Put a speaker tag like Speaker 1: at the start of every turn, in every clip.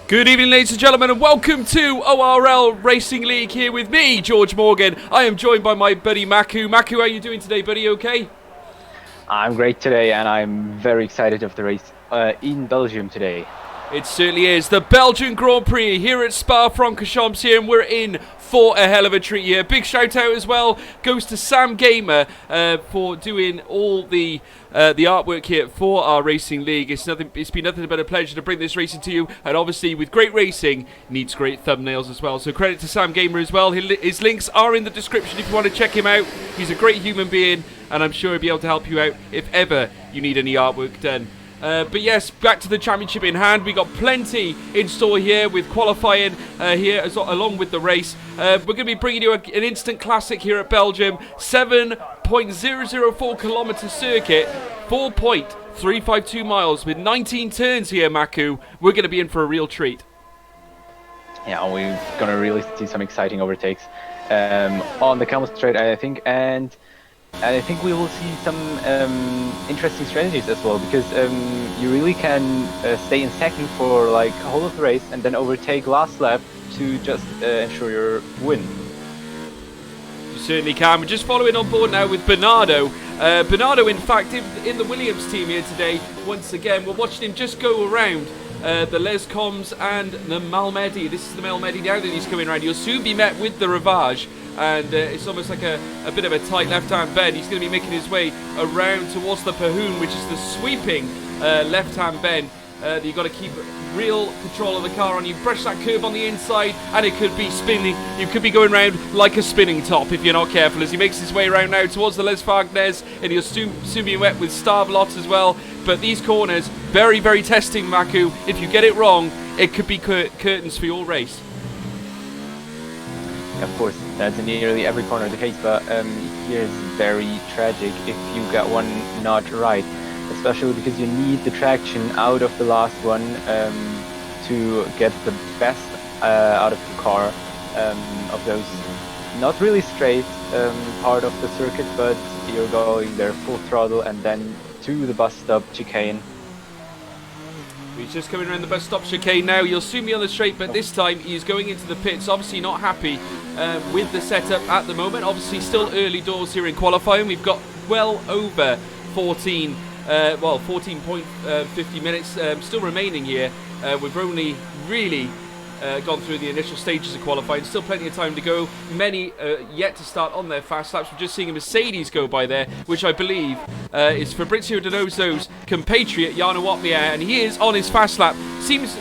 Speaker 1: Good evening, ladies and gentlemen, and welcome to ORL Racing League here with me, George Morgan. I am joined by my buddy Maku. Maku, how are you doing today, buddy? Okay?
Speaker 2: I'm great today, and I'm very excited of the race in Belgium today.
Speaker 1: It certainly is. The Belgian Grand Prix here at Spa-Francorchamps here, and we're in for a hell of a treat here. Big shout out as well goes to Sam Gamer for doing all the artwork here for our racing league. It's been nothing but a pleasure to bring this racing to you, and obviously with great racing needs great thumbnails as well. So credit to Sam Gamer as well. His links are in the description if you want to check him out. He's a great human being, and I'm sure he'll be able to help you out if ever you need any artwork done. But yes, back to the championship in hand. We got plenty in store here with qualifying here along with the race. We're going to be bringing you an instant classic here at Belgium. 7.004 kilometre circuit, 4.352 miles with 19 turns here, Maku. We're going to be in for a real treat.
Speaker 2: Yeah, we're going to really see some exciting overtakes on the Camel Straight, I think, and I think we will see some interesting strategies as well, because you really can stay in second for like a whole of the race and then overtake last lap to just ensure your win.
Speaker 1: You certainly can. We're just following on board now with Bernardo. Bernardo, in fact, in the Williams team here today, once again, we're watching him just go around the Les Combs and the Malmedy. This is the Malmedy now that he's coming around. He'll soon be met with the Rivage. And it's almost like a bit of a tight left-hand bend. He's going to be making his way around towards the Pahoon, which is the sweeping left-hand bend. You've got to keep real control of the car on. You brush that curve on the inside, and it could be spinning. You could be going around like a spinning top if you're not careful. As he makes his way around now towards the Les Fargnez, and he'll soon be met with Starvlot as well. But these corners, very, very testing, Maku. If you get it wrong, it could be curtains for your race.
Speaker 2: Of course, that's in nearly every corner the case, but here is very tragic if you get one not right, especially because you need the traction out of the last one to get the best out of the car, of those not really straight part of the circuit, but you're going there full throttle and then to the bus stop chicane.
Speaker 1: He's just coming around the bus stop chicane now. You'll soon be on the straight, but this time he's going into the pits. Obviously not happy with the setup at the moment. Obviously still early doors here in qualifying. We've got well over 14.50 minutes still remaining here. We've only really gone through the initial stages of qualifying. Still plenty of time to go. Many yet to start on their fast laps. We're just seeing a Mercedes go by there, which I believe is Fabrizio Donoso's compatriot Jarno Opmeer, and he is on his fast lap. Seems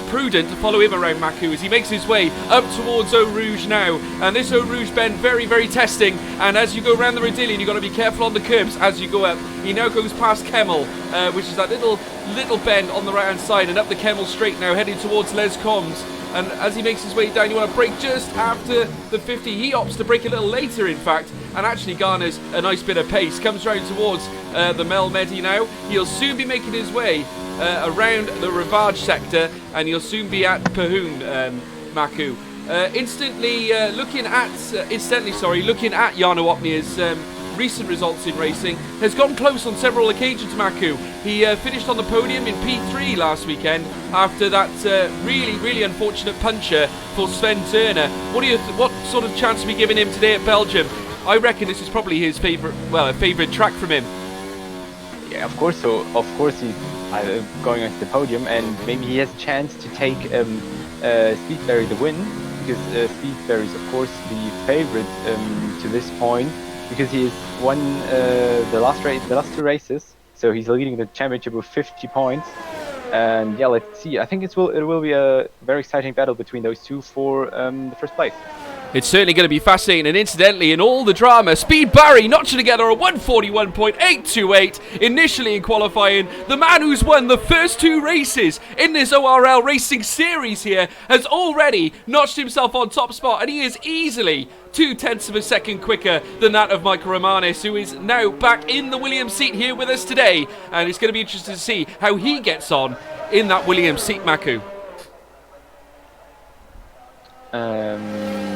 Speaker 1: prudent to follow him around, Maku, as he makes his way up towards Eau Rouge now. And this Eau Rouge bend, very, very testing. And as you go around the Rodillion, you've got to be careful on the curbs as you go up. He now goes past Kemmel, which is that little bend on the right-hand side, and up the Kemmel straight now, heading towards Les Combs. And as he makes his way down, you want to brake just after the 50. He opts to brake a little later, in fact, and actually garners a nice bit of pace. Comes round towards the Malmedy now. He'll soon be making his way around the Rivage sector, and he'll soon be at Pahoon, Maku. Instantly looking at Jarno Opmeer's recent results in racing, has gone close on several occasions, Maku. He finished on the podium in P3 last weekend after that really, really unfortunate puncture for Sven Turner. What sort of chance are we giving him today at Belgium? I reckon this is probably his favourite track from him.
Speaker 2: Yeah, of course. So of course he's going onto the podium, and maybe he has a chance to take Speedberry the win, because Speedberry is of course the favourite to this point, because he has won the last two races, so he's leading the championship with 50 points. And yeah, let's see. I think it will be a very exciting battle between those two for the first place.
Speaker 1: It's certainly going to be fascinating, and incidentally, in all the drama, Speed Barry notching together a 141.828 initially in qualifying. The man who's won the first two races in this ORL Racing Series here has already notched himself on top spot, and he is easily 0.2 of a second quicker than that of Michael Romanes, who is now back in the Williams seat here with us today, and it's going to be interesting to see how he gets on in that Williams seat, Maku.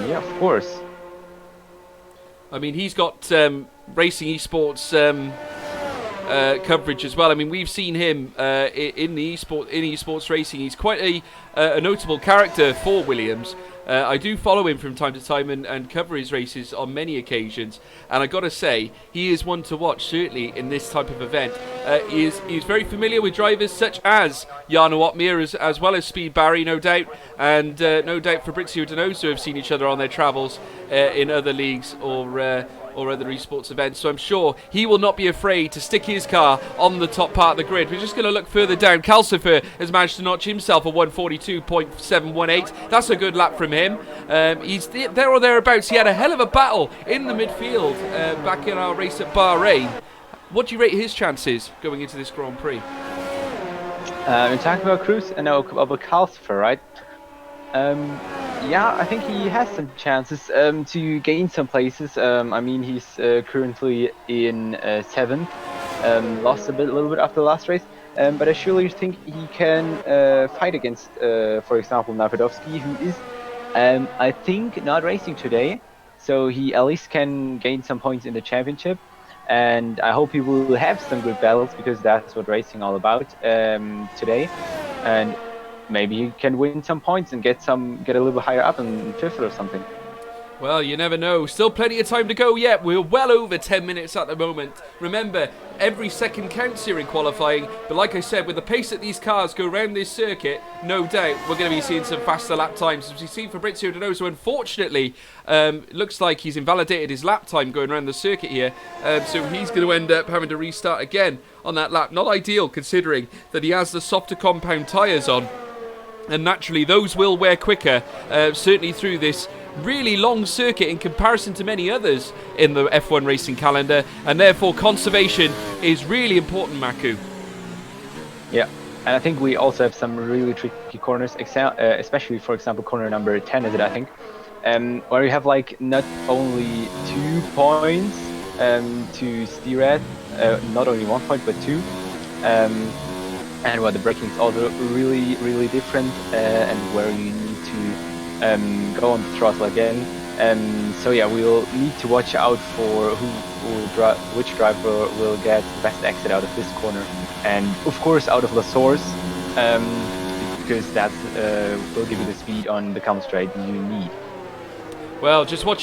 Speaker 2: Yeah, of course.
Speaker 1: I mean, he's got Racing Esports coverage as well. I mean, we've seen him in esports racing. He's quite a notable character for Williams. I do follow him from time to time and cover his races on many occasions, and I gotta say, he is one to watch, certainly in this type of event. He's very familiar with drivers such as Jarno Opmeer, as well as Speed Barry, no doubt, and no doubt Fabrizio Donoso have seen each other on their travels in other leagues or other esports events, so I'm sure he will not be afraid to stick his car on the top part of the grid. We're just going to look further down. Calcifer has managed to notch himself a 142.718. That's a good lap from him. He's there or thereabouts. He had a hell of a battle in the midfield back in our race at Bahrain. What do you rate his chances going into this Grand Prix?
Speaker 2: We're talking about Cruz and about Calcifer, right? Yeah, I think he has some chances to gain some places. I mean, he's currently in 7th, lost a little bit after the last race, but I surely think he can fight against, for example, Navidovsky, who is, I think, not racing today, so he at least can gain some points in the championship. And I hope he will have some good battles, because that's what racing all about today. And maybe he can win some points and get a little bit higher up in 5th or something.
Speaker 1: Well, you never know. Still plenty of time to go yet. We're well over 10 minutes at the moment. Remember, every second counts here in qualifying. But like I said, with the pace that these cars go around this circuit, no doubt we're going to be seeing some faster lap times. As we see Fabrizio Donoso, unfortunately, looks like he's invalidated his lap time going around the circuit here. So he's going to end up having to restart again on that lap. Not ideal, considering that he has the softer compound tyres on. And naturally, those will wear quicker, certainly through this really long circuit in comparison to many others in the F1 racing calendar, and therefore conservation is really important, Maku.
Speaker 2: Yeah, and I think we also have some really tricky corners, especially, for example, corner number 10 is it, I think, where you have like not only 2 points to steer at, not only 1 point but 2. And where the braking is also really, really different, and where you need to go on the throttle again. So yeah, we'll need to watch out for which driver will get the best exit out of this corner, and of course out of La Source, because that will give you the speed on the come straight you need.
Speaker 1: Well, just watching